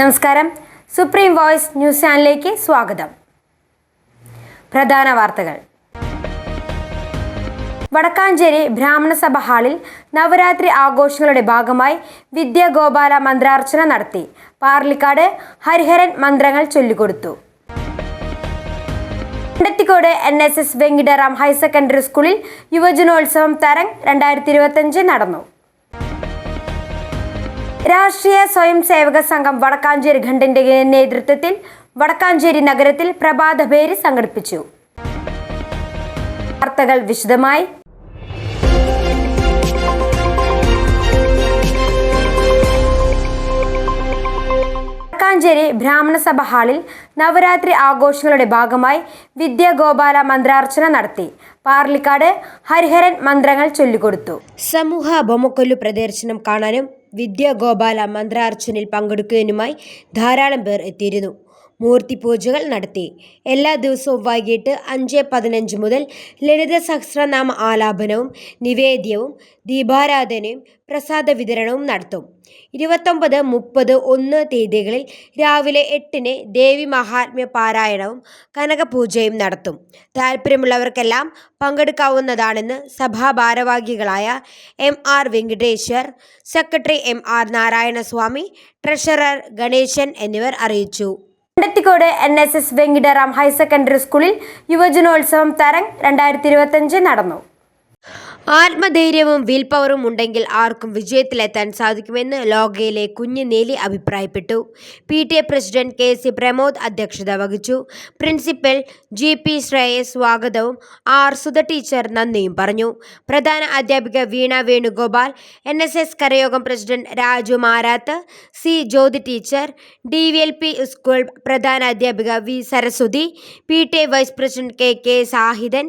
നമസ്കാരം. Supreme voice news ചാനലിലേക്ക് സ്വാഗതം. പ്രധാന വാർത്തകൾ. വടക്കാഞ്ചേരി ബ്രാഹ്മണ സഭ ഹാളിൽ നവരാത്രി ആഘോഷങ്ങളുടെ ഭാഗമായി വിദ്യാഗോപാല മന്ത്രാർച്ചന നടത്തി. പാർലിക്കാട് ഹരിഹരൻ മന്ത്രങ്ങൾ ചൊല്ലിക്കൊടുത്തു. Mundathikode NSS Venkitaram higher secondary സ്കൂളിൽ യുവജനോത്സവം തരംഗ് 2025 നടന്നു. രാഷ്ട്രീയ സ്വയം സേവക സംഘം വടക്കാഞ്ചേരി ഖണ്ഡിന്റെ നേതൃത്വത്തിൽ വടക്കാഞ്ചേരി നഗരത്തിൽ പ്രഭാതഭേരി സംഘടിപ്പിച്ചു. വാർത്തകൾ വിശദമായി. വടക്കാഞ്ചേരി ബ്രാഹ്മണ സഭ ഹാളിൽ നവരാത്രി ആഘോഷങ്ങളുടെ ഭാഗമായി വിദ്യാഗോപാല മന്ത്രാർച്ചന നടത്തി. പാർലിക്കാട് ഹരിഹരൻ മന്ത്രങ്ങൾ ചൊല്ലിക്കൊടുത്തു. സമൂഹ ബൊമ്മക്കൊല്ലു പ്രദർശനം കാണാനും വിദ്യാഗോപാല മന്ത്രാർച്ചനയിൽ പങ്കെടുക്കുന്നതിനുമായി ധാരാളം പേർ എത്തിയിരുന്നു. മൂർത്തി പൂജകൾ നടത്തി. എല്ലാ ദിവസവും വൈകിട്ട് 5:15 മുതൽ ലളിത സഹസ്രനാമ ആലാപനവും നിവേദ്യവും ദീപാരാധനയും പ്രസാദ വിതരണവും നടത്തും. 29, 30, 1 തീയതികളിൽ രാവിലെ 8-ന് ദേവി മഹാത്മ്യ പാരായണവും കനകപൂജയും നടത്തും. താൽപ്പര്യമുള്ളവർക്കെല്ലാം പങ്കെടുക്കാവുന്നതാണെന്ന് സഭാ ഭാരവാഹികളായ MR Venkateshwar, secretary MR Narayanaswamy, treasurer Ganesan എന്നിവർ അറിയിച്ചു. Mundathikode NSS Venkitaram higher secondary സ്കൂളിൽ യുവജനോത്സവം തരംഗ് 2025 നടന്നു. ആത്മധൈര്യവും വിൽ പവറും ഉണ്ടെങ്കിൽ ആർക്കും വിജയത്തിലെത്താൻ സാധിക്കുമെന്ന് ലോകയിലെ കുഞ്ഞ് നേലി അഭിപ്രായപ്പെട്ടു. PTA പ്രസിഡന്റ് KC പ്രമോദ് അധ്യക്ഷത വഹിച്ചു. പ്രിൻസിപ്പൽ GP ശ്രേയസ് സ്വാഗതവും R സുധ ടീച്ചർ നന്ദിയും പറഞ്ഞു. പ്രധാന അധ്യാപിക Veena Venugopal, NSS Karayogam president Raju Marath, C Jyothi teacher, DVLP school പ്രധാന അധ്യാപിക V Saraswathi, PTA vice president KK Sahidan,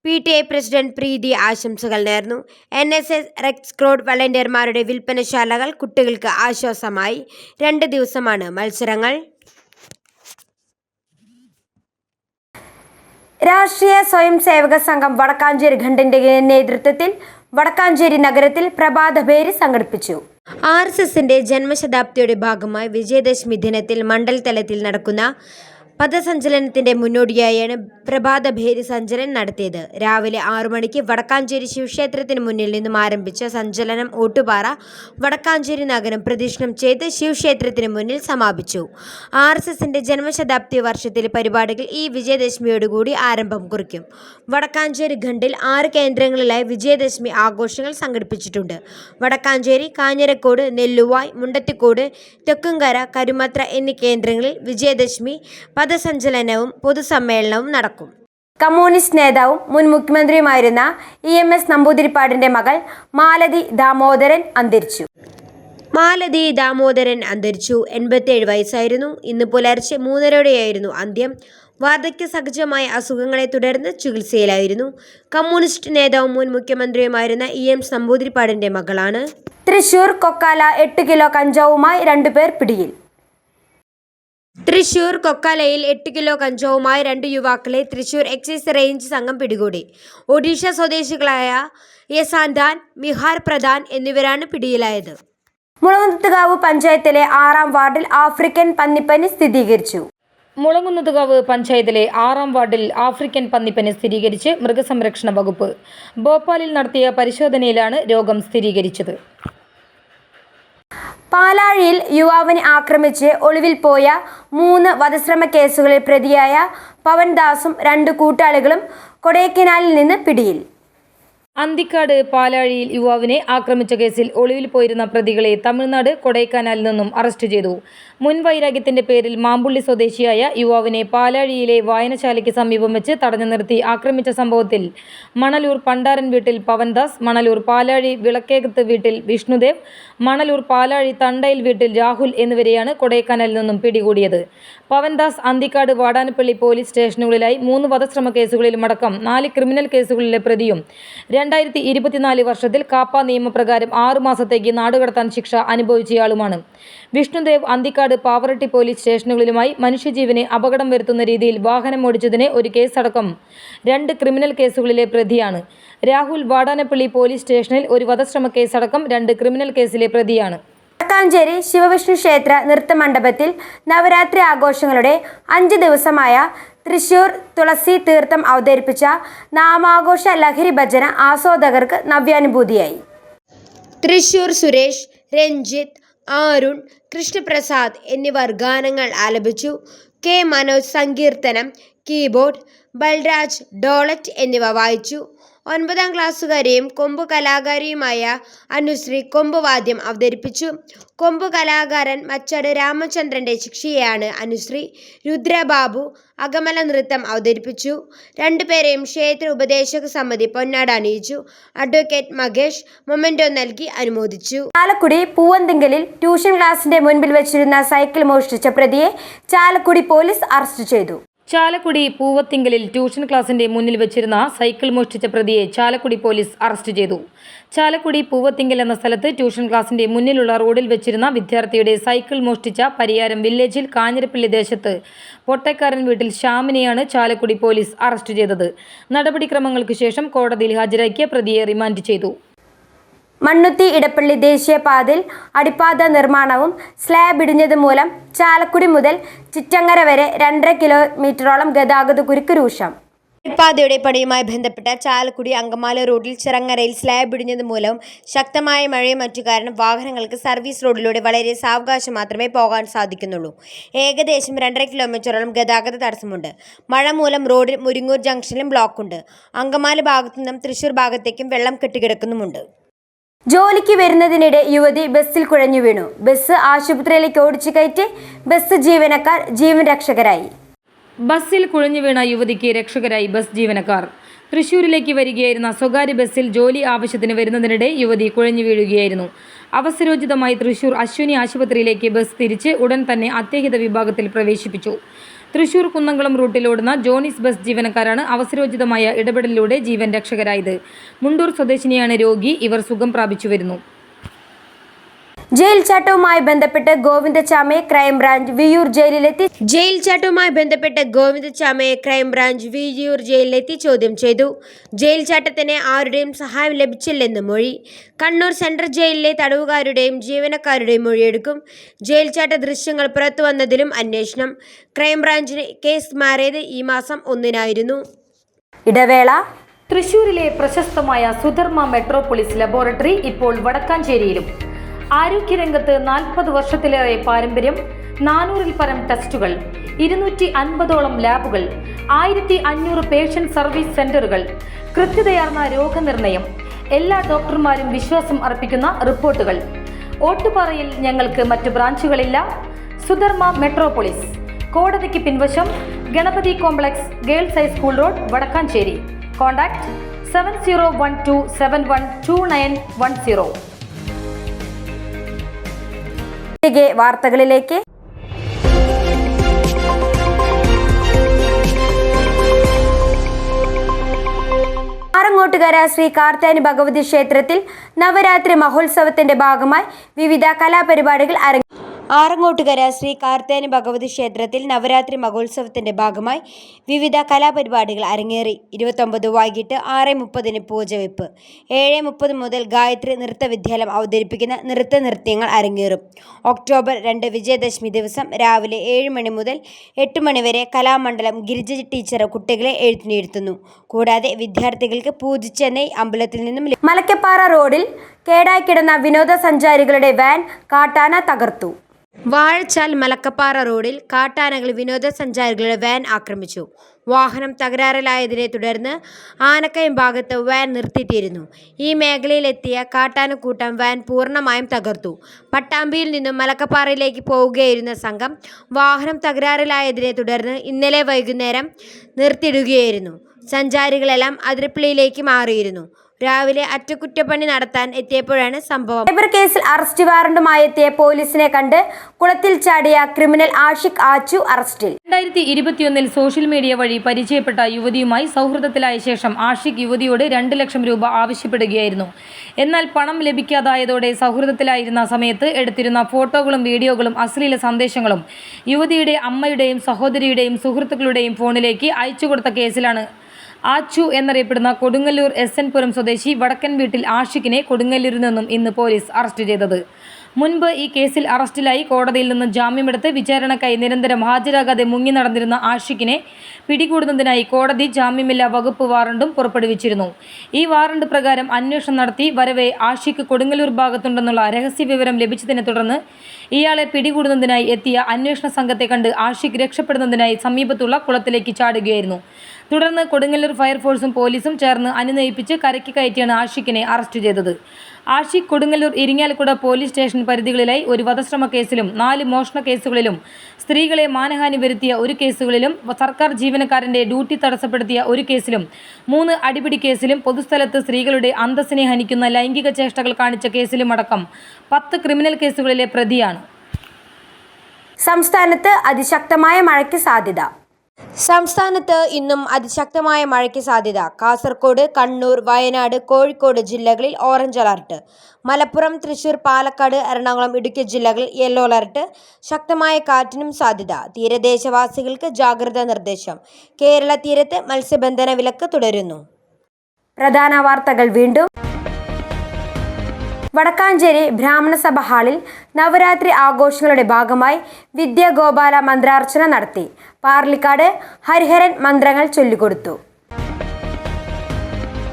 PTA president Preethi ആശംസകൾ നേർന്നു. NSS റെഡ് ക്രോസ് വളണ്ടിയർമാരുടെ വിൽപ്പനശാലകൾ കുട്ടികൾക്ക് ആശ്വാസമായി. 2 ദിവസമാണ് മത്സരങ്ങൾ. രാഷ്ട്രീയ സ്വയം സേവക സംഘം വടക്കാഞ്ചേരി ഖണ്ഡിന്റെ നേതൃത്വത്തിൽ വടക്കാഞ്ചേരി നഗരത്തിൽ പ്രഭാതഭേരി സംഘടിപ്പിച്ചു. RSSന്റെ ജന്മശതാബ്ദിയുടെ ഭാഗമായി വിജയദശമി ദിനത്തിൽ മണ്ഡൽ തലത്തിൽ നടക്കുന്ന പഥസഞ്ചലനത്തിന്റെ മുന്നോടിയായാണ് പ്രഭാതഭേരി സഞ്ചലനം നടത്തിയത്. രാവിലെ 6 മണിക്ക് വടക്കാഞ്ചേരി ശിവക്ഷേത്രത്തിന് മുന്നിൽ നിന്നും ആരംഭിച്ച സഞ്ചലനം ഓട്ടുപാറ വടക്കാഞ്ചേരി നഗരം പ്രദക്ഷിണം ചെയ്ത് ശിവക്ഷേത്രത്തിന് മുന്നിൽ സമാപിച്ചു. RSSന്റെ ജന്മശതാബ്ദി വർഷത്തിലെ പരിപാടികൾ ഈ വിജയദശമിയോടുകൂടി ആരംഭം കുറിക്കും. വടക്കാഞ്ചേരി ഖണ്ഡിൽ 6 കേന്ദ്രങ്ങളിലായി വിജയദശമി ആഘോഷങ്ങൾ സംഘടിപ്പിച്ചിട്ടുണ്ട്. വടക്കാഞ്ചേരി, കാഞ്ഞിരക്കോട്, നെല്ലുവായ്, മുണ്ടത്തിക്കോട്, തെക്കുംകര, കരുമത്ര എന്നീ കേന്ദ്രങ്ങളിൽ വിജയദശമി പഥസഞ്ചലനവും പൊതുസമ്മേളനവും നടക്കും. കമ്മ്യൂണിസ്റ്റ് നേതാവും മുൻ മുഖ്യമന്ത്രിയുമായിരുന്ന EMS നമ്പൂതിരിപ്പാടിന്റെ മകൾ മാലതി ദാമോദരൻ അന്തരിച്ചു. 87 വയസ്സായിരുന്നു. ഇന്ന് പുലർച്ചെ 3:30 അന്ത്യം. വാർദ്ധക്യ സഹജമായ അസുഖങ്ങളെ തുടർന്ന് ചികിത്സയിലായിരുന്നു. കമ്മ്യൂണിസ്റ്റ് നേതാവും മുൻ മുഖ്യമന്ത്രിയുമായിരുന്ന EMS നമ്പൂതിരിപ്പാടിന്റെ മകളാണ്. തൃശൂർ കൊക്കാല 8 കിലോ കഞ്ചാവുമായി 2 പേർ പിടിയിൽ. തൃശൂർ കൊക്കാലയിൽ 8 കിലോ കഞ്ചാവുമായി 2 യുവാക്കളെ തൃശൂർ എക്സൈസ് റേഞ്ച് സംഘം പിടികൂടി. ഒഡീഷ സ്വദേശികളായ യസാൻദാൻ, മിഹാർ പ്രധാൻ എന്നിവരാണ് പിടിയിലായത്. മുളങ്ങുന്നത്തുകാവ് പഞ്ചായത്തിലെ 6-ാം വാർഡിൽ ആഫ്രിക്കൻ പന്നിപ്പനി സ്ഥിരീകരിച്ചു. മുളങ്ങുന്നത്തുകാവ് പഞ്ചായത്തിലെ 6-ാം വാർഡിൽ ആഫ്രിക്കൻ പന്നിപ്പനി സ്ഥിരീകരിച്ച് മൃഗസംരക്ഷണ വകുപ്പ്. ഭോപ്പാലിൽ നടത്തിയ പരിശോധനയിലാണ് രോഗം സ്ഥിരീകരിച്ചത്. പാലാഴിയിൽ യുവാവിനെ ആക്രമിച്ച് ഒളിവിൽ പോയ 3 വധശ്രമ കേസുകളിൽ പ്രതിയായ പവൻദാസും 2 കൂട്ടാളികളും കൊടൈക്കനാലിൽ നിന്ന് പിടിയിൽ. അന്തിക്കാട് പാലാഴിയിൽ യുവാവിനെ ആക്രമിച്ച കേസിൽ ഒളിവിൽ പോയിരുന്ന പ്രതികളെ തമിഴ്നാട് കൊടൈക്കനാലിൽ നിന്നും അറസ്റ്റ് ചെയ്തു. മുൻ വൈരാഗ്യത്തിന്റെ പേരിൽ മാമ്പുള്ളി സ്വദേശിയായ യുവാവിനെ പാലാഴിയിലെ വായനശാലയ്ക്ക് സമീപം വെച്ച് തടഞ്ഞു നിർത്തി ആക്രമിച്ച സംഭവത്തിൽ മണലൂർ പണ്ടാരൻ വീട്ടിൽ പവൻദാസ്, മണലൂർ പാലാഴി വിളക്കേകത്ത് വീട്ടിൽ വിഷ്ണുദേവ്, മണലൂർ പാലാഴി തണ്ടയിൽ വീട്ടിൽ രാഹുൽ എന്നിവരെയാണ് കൊടൈക്കനാലിൽ നിന്നും പിടികൂടിയത്. പവൻദാസ് അന്തിക്കാട് വാടാനപ്പള്ളി പോലീസ് സ്റ്റേഷനുകളിലായി 3 വധശ്രമ കേസുകളിലുമടക്കം 4 ക്രിമിനൽ കേസുകളിലെ പ്രതിയും 2024 വർഷത്തിൽ കാപ്പ നിയമപ്രകാരം 6 മാസത്തേക്ക് നാടുകടത്താൻ ശിക്ഷ അനുഭവിച്ചയാളുമാണ്. വിഷ്ണുദേവ് അന്തിക്കാട് പാവറട്ടി പോലീസ് സ്റ്റേഷനുകളിലുമായി മനുഷ്യജീവന് അപകടം വരുത്തുന്ന രീതിയിൽ വാഹനം ഓടിച്ചതിന് ഒരു കേസടക്കം 2 ക്രിമിനൽ കേസുകളിലെ പ്രതിയാണ്. രാഹുൽ വാടാനപ്പള്ളി പോലീസ് സ്റ്റേഷനിൽ ഒരു വധശ്രമ കേസടക്കം 2 ക്രിമിനൽ കേസിലെ പ്രതിയാണ്. വടക്കാഞ്ചേരി ശിവവിഷ്ണു ക്ഷേത്ര നൃത്തമണ്ഡപത്തിൽ നവരാത്രി ആഘോഷങ്ങളുടെ 5 ദിവസമായ തൃശൂർ തുളസി തീർത്ഥം അവതരിപ്പിച്ച നാമാഘോഷ ലഹരി ഭജന ആസ്വാദകർക്ക് നവ്യാനുഭൂതിയായി. തൃശൂർ സുരേഷ്, രഞ്ജിത്ത്, ആരുൺ, കൃഷ്ണപ്രസാദ് എന്നിവർ ഗാനങ്ങൾ ആലപിച്ചു. കെ മനോജ് സങ്കീർത്തനം, കീബോർഡ്, ബൽരാജ് ഡോളറ്റ് എന്നിവ വായിച്ചു. 9ാം ക്ലാസ്സുകാരിയും കൊമ്പ് കലാകാരിയുമായ അനുശ്രീ കൊമ്പുവാദ്യം അവതരിപ്പിച്ചു. കൊമ്പ് കലാകാരൻ മച്ചാട് രാമചന്ദ്രന്റെ ശിക്ഷയാണ് അനുശ്രീ. രുദ്രബാബു അകമല നൃത്തം അവതരിപ്പിച്ചു. രണ്ടുപേരെയും ക്ഷേത്ര ഉപദേശക സമിതി പൊന്നാട അണിയിച്ചു. അഡ്വക്കേറ്റ് മകേഷ് മൊമെന്റോ നൽകി അനുമോദിച്ചു. ചാലക്കുടി പൂവന്തിങ്കലിൽ ട്യൂഷൻ ക്ലാസിന്റെ മുൻപിൽ വെച്ചിരുന്ന സൈക്കിൾ മോഷ്ടിച്ച പ്രതിയെ ചാലക്കുടി പോലീസ് അറസ്റ്റ് ചെയ്തു. ചാലക്കുടി പൂവത്തിങ്കലിൽ ട്യൂഷൻ ക്ലാസിന്റെ മുന്നിൽ വെച്ചിരുന്ന സൈക്കിൾ മോഷ്ടിച്ച പ്രതിയെ ചാലക്കുടി പോലീസ് അറസ്റ്റ് ചെയ്തു. ചാലക്കുടി പൂവത്തിങ്കൽ എന്ന സ്ഥലത്ത് ട്യൂഷൻ ക്ലാസിന്റെ മുന്നിലുള്ള റോഡിൽ വെച്ചിരുന്ന വിദ്യാർത്ഥിയുടെ സൈക്കിൾ മോഷ്ടിച്ച പരിയാരം വില്ലേജിൽ കാഞ്ഞിരപ്പള്ളി ദേശത്ത് പൊട്ടക്കാരൻ വീട്ടിൽ ശ്യാമിനെയാണ് ചാലക്കുടി പോലീസ് അറസ്റ്റ് ചെയ്തത്. നടപടിക്രമങ്ങൾക്ക് ശേഷം കോടതിയിൽ ഹാജരാക്കിയ പ്രതിയെ റിമാൻഡ് ചെയ്തു. മണ്ണുത്തി ഇടപ്പള്ളി ദേശീയപാതയിൽ അടിപ്പാത നിർമ്മാണവും സ്ലാബ് ഇടിഞ്ഞത് മൂലം ചാലക്കുടി മുതൽ ചിറ്റങ്ങര വരെ 2.5 കിലോമീറ്ററോളം ഗതാഗത കുരുക്ക് രൂക്ഷം. അടിപ്പാതയുടെ പണിയുമായി ബന്ധപ്പെട്ട ചാലക്കുടി അങ്കമാലി റോഡിൽ ചിറങ്ങരയിൽ സ്ലാബ് ഇടിഞ്ഞത് മൂലം ശക്തമായ മഴയും മറ്റു കാരണം വാഹനങ്ങൾക്ക് സർവീസ് റോഡിലൂടെ വളരെ സാവകാശം മാത്രമേ പോകാൻ സാധിക്കുന്നുള്ളൂ. ഏകദേശം 2.5 കിലോമീറ്ററോളം ഗതാഗത തടസ്സമുണ്ട്. മഴ മൂലം റോഡിൽ മുരിങ്ങൂർ ജംഗ്ഷനിലും ബ്ലോക്കുണ്ട്. അങ്കമാലി ഭാഗത്തു നിന്നും തൃശൂർ ഭാഗത്തേക്കും വെള്ളം കെട്ടിക്കിടക്കുന്നുമുണ്ട്. ജോലിക്ക് വരുന്നതിനിടെ യുവതി ബസ്സിൽ കുഴഞ്ഞു വീണു. ബസ് ആശുപത്രിയിലേക്ക് ഓടിച്ചു കയറ്റി ബസ് ജീവനക്കാർ ജീവൻ രക്ഷകരായി. ബസ്സിൽ കുഴഞ്ഞു വീണ യുവതിക്ക് രക്ഷകരായി ബസ് ജീവനക്കാർ. തൃശൂരിലേക്ക് വരികയായിരുന്ന സ്വകാര്യ ബസ്സിൽ ജോലി ആവശ്യത്തിന് വരുന്നതിനിടെ യുവതി കുഴഞ്ഞു വീഴുകയായിരുന്നു. അവസരോചിതമായി തൃശൂർ അശ്വിനി ആശുപത്രിയിലേക്ക് ബസ് തിരിച്ച് ഉടൻ തന്നെ അത്യാഹിത വിഭാഗത്തിൽ പ്രവേശിപ്പിച്ചു. തൃശൂർ കുന്നംകുളം റൂട്ടിലോടുന്ന ജോണിസ് ബസ് ജീവനക്കാരാണ് അവസരോചിതമായ ഇടപെടലിലൂടെ ജീവൻ രക്ഷകരായത്. മുണ്ടൂർ സ്വദേശിനിയാണ് രോഗി. ഇവർ സുഖം പ്രാപിച്ചു വരുന്നു. ജയിൽ ചാട്ടവുമായി ബന്ധപ്പെട്ട് ഗോവിന്ദച്ചാമയെ ക്രൈംബ്രാഞ്ച് വിയ്യൂർ ജയിലിലെത്തി ചോദ്യം ചെയ്തു. ജയിൽ ചാട്ടത്തിന് ആരുടെയും സഹായം ലഭിച്ചില്ലെന്ന് മൊഴി. കണ്ണൂർ സെൻട്രൽ ജയിലിലെ തടവുകാരുടെയും ജീവനക്കാരുടെയും മൊഴിയെടുക്കും. ജയിൽ ചാട്ട ദൃശ്യങ്ങൾ പുറത്തുവന്നതിലും അന്വേഷണം. ക്രൈംബ്രാഞ്ചിന് കേസ് മാറിയത് ഈ മാസം 1-നായിരുന്നു. ഇടവേള. തൃശൂരിലെ പ്രശസ്തമായ സുധർമ്മ മെട്രോപോളിസ് ലബോറട്ടറി ഇപ്പോൾ വടക്കാഞ്ചേരിയിലും. ആരോഗ്യരംഗത്ത് 40 വർഷത്തിലേറെ പാരമ്പര്യം, 400-ൽ പരം ടെസ്റ്റുകൾ, 250ഓളം ലാബുകൾ, 1500 പേഷ്യന്റ് സർവീസ് സെന്ററുകൾ, കൃത്യതയാർന്ന രോഗനിർണയം, എല്ലാ ഡോക്ടർമാരും വിശ്വാസം അർപ്പിക്കുന്ന റിപ്പോർട്ടുകൾ. ഓട്ടുപാറയിൽ ഞങ്ങൾക്ക് മറ്റു ബ്രാഞ്ചുകളില്ല. സുധർമ്മ മെട്രോപോളിസ്, കോടതിക്ക് പിൻവശം, Ganapathi complex, girls high school road, Vadakkanchery. Contact 7012712910. വാർത്തകളിലേക്ക്. ആറങ്ങോട്ടുകര ശ്രീ കാർത്യാനി ഭഗവതി ക്ഷേത്രത്തിൽ നവരാത്രി മഹോത്സവത്തിന്റെ ഭാഗമായി വിവിധ കലാപരിപാടികൾ അരങ്ങേറി. ആറങ്ങോട്ടുകര ശ്രീ കാർത്യാനി ഭഗവതി ക്ഷേത്രത്തിൽ നവരാത്രി മഹോത്സവത്തിന്റെ ഭാഗമായി വിവിധ കലാപരിപാടികൾ അരങ്ങേറി. 29 വൈകിട്ട് 6:30 പൂജവെപ്പ്. 7:30 മുതൽ ഗായത്രി നൃത്തവിദ്യാലയം അവതരിപ്പിക്കുന്ന നൃത്യങ്ങൾ അരങ്ങേറും. ഒക്ടോബർ 2 വിജയദശമി ദിവസം രാവിലെ 7 മണി മുതൽ 8 മണി വരെ കലാമണ്ഡലം ഗിരിജ ടീച്ചർ കുട്ടികളെ എഴുത്തിനിരുത്തുന്നു. കൂടാതെ വിദ്യാർത്ഥികൾക്ക് പൂജിച്ചെന്നൈ അമ്പലത്തിൽ നിന്നും. മലക്കപ്പാറ റോഡിൽ കേടായി കിടന്ന വിനോദസഞ്ചാരികളുടെ വാൻ കാട്ടാന തകർത്തു. വാഴച്ചാൽ മലക്കപ്പാറ റോഡിൽ കാട്ടാനകൾ വിനോദസഞ്ചാരികളുടെ വാൻ ആക്രമിച്ചു. വാഹനം തകരാറിലായതിനെ തുടർന്ന് ആനക്കയം ഭാഗത്ത് വാൻ നിർത്തിയിട്ടിരുന്നു. ഈ മേഖലയിലെത്തിയ കാട്ടാനക്കൂട്ടം വാൻ പൂർണ്ണമായും തകർത്തു. പട്ടാമ്പിയിൽ നിന്നും മലക്കപ്പാറയിലേക്ക് പോവുകയായിരുന്ന സംഘം വാഹനം തകരാറിലായതിനെ തുടർന്ന് ഇന്നലെ വൈകുന്നേരം നിർത്തിയിടുകയായിരുന്നു. സഞ്ചാരികളെല്ലാം അതിരപ്പള്ളിയിലേക്ക് മാറിയിരുന്നു. രാവിലെ അറ്റകുറ്റപ്പണി നടത്താൻ എത്തിയപ്പോഴാണ് സംഭവം. സൈബർ കേസിൽ അറസ്റ്റ് വാറണ്ടുമായി എത്തിയ പോലീസിനെ കണ്ട് കുളത്തിൽ ചാടിയ ക്രിമിനൽ ആഷിഖ് ആച്ചു അറസ്റ്റിൽ. 2021 സോഷ്യൽ മീഡിയ വഴി പരിചയപ്പെട്ട യുവതിയുമായി സൗഹൃദത്തിലായ ശേഷം ആഷിഖ് യുവതിയോട് 2 ലക്ഷം രൂപ ആവശ്യപ്പെടുകയായിരുന്നു. എന്നാൽ പണം ലഭിക്കാതായതോടെ സൗഹൃദത്തിലായിരുന്ന സമയത്ത് എടുത്തിരുന്ന ഫോട്ടോകളും വീഡിയോകളും അശ്ലീല സന്ദേശങ്ങളും യുവതിയുടെ അമ്മയുടെയും സഹോദരിയുടെയും സുഹൃത്തുക്കളുടെയും ഫോണിലേക്ക് അയച്ചു കൊടുത്ത കേസിലാണ് ആച്ചു എന്നറിയപ്പെടുന്ന കൊടുങ്ങല്ലൂർ SN പുരം സ്വദേശി വടക്കൻ വീട്ടിൽ ആഷിഖിനെ കൊടുങ്ങല്ലൂരിൽ നിന്നും ഇന്ന് പോലീസ് അറസ്റ്റ് ചെയ്തത്. മുൻപ് ഈ കേസിൽ അറസ്റ്റിലായി കോടതിയിൽ നിന്ന് ജാമ്യമെടുത്ത് വിചാരണക്കായി നിരന്തരം ഹാജരാകാതെ മുങ്ങി നടന്നിരുന്ന ആഷിഖിനെ പിടികൂടുന്നതിനായി കോടതി ജാമ്യമില്ലാ വകുപ്പ് വാറണ്ടും പുറപ്പെടുവിച്ചിരുന്നു. ഈ വാറണ്ട് പ്രകാരം അന്വേഷണം നടത്തി വരവെ ആഷിഖ് കൊടുങ്ങല്ലൂർ ഭാഗത്തുണ്ടെന്നുള്ള രഹസ്യവിവരം ലഭിച്ചതിനെ തുടർന്ന് ഇയാളെ പിടികൂടുന്നതിനായി എത്തിയ അന്വേഷണ സംഘത്തെ കണ്ട് ആഷിഖ് രക്ഷപ്പെടുന്നതിനായി സമീപത്തുള്ള കുളത്തിലേക്ക് ചാടുകയായിരുന്നു. തുടർന്ന് കൊടുങ്ങല്ലൂർ ഫയർഫോഴ്സും പോലീസും ചേർന്ന് അനുനയിപ്പിച്ച് കരയ്ക്ക് കയറ്റിയാണ് ആഷിഖിനെ അറസ്റ്റ് ചെയ്തത്. ആഷിഖ് കൊടുങ്ങല്ലൂർ ഇരിങ്ങാലക്കുട പോലീസ് സ്റ്റേഷൻ പരിധികളിലായി ഒരു വധശ്രമ കേസിലും 4 മോഷണ കേസുകളിലും സ്ത്രീകളെ മാനഹാനി വരുത്തിയ ഒരു കേസുകളിലും സർക്കാർ ജീവനക്കാരന്റെ ഡ്യൂട്ടി തടസ്സപ്പെടുത്തിയ ഒരു കേസിലും 3 അടിപിടി കേസിലും പൊതുസ്ഥലത്ത് സ്ത്രീകളുടെ അന്തസ്സിനെ ഹനിക്കുന്ന ലൈംഗിക ചേഷ്ടകൾ കാണിച്ച കേസിലുമടക്കം 10 ക്രിമിനൽ കേസുകളിലെ പ്രതിയാണ്. സംസ്ഥാനത്ത് അതിശക്തമായ മഴയ്ക്ക് സാധ്യത. സംസ്ഥാനത്ത് ഇന്നും അതിശക്തമായ മഴയ്ക്ക് സാധ്യത. കാസർഗോഡ്, കണ്ണൂർ, വയനാട്, കോഴിക്കോട് ജില്ലകളിൽ ഓറഞ്ച് അലർട്ട്. മലപ്പുറം, തൃശൂർ, പാലക്കാട്, എറണാകുളം, ഇടുക്കി ജില്ലകളിൽ യെല്ലോ അലർട്ട്. ശക്തമായ കാറ്റിനും സാധ്യത. തീരദേശവാസികൾക്ക് ജാഗ്രതാ നിർദ്ദേശം. കേരള തീരത്ത് മത്സ്യബന്ധന വിലക്ക് തുടരുന്നു. പ്രധാന വാർത്തകൾ വീണ്ടും. വടക്കാഞ്ചേരി ബ്രാഹ്മണ സഭ ഹാളിൽ നവരാത്രി ആഘോഷങ്ങളുടെ ഭാഗമായി വിദ്യാഗോപാല മന്ത്രാർച്ചന നടത്തി. പാർലിക്കാട് ഹരിഹരൻ മന്ത്രങ്ങൾ ചൊല്ലിക്കൊടുത്തു.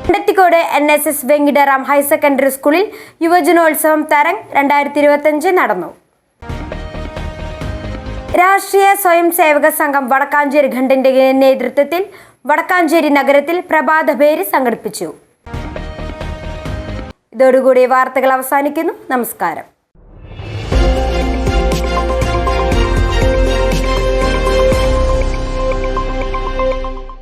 കണ്ടത്തിക്കോട് NSS വെങ്കിടറാം ഹയർ സെക്കൻഡറി സ്കൂളിൽ യുവജനോത്സവം തരംഗ് 2025 നടന്നു. രാഷ്ട്രീയ സ്വയം സേവക സംഘം വടക്കാഞ്ചേരി ഖണ്ഡിന്റെ നേതൃത്വത്തിൽ വടക്കാഞ്ചേരി നഗരത്തിൽ പ്രഭാതഭേരി സംഘടിപ്പിച്ചു. ഇതോടുകൂടി വാർത്തകൾ അവസാനിക്കുന്നു. നമസ്കാരം.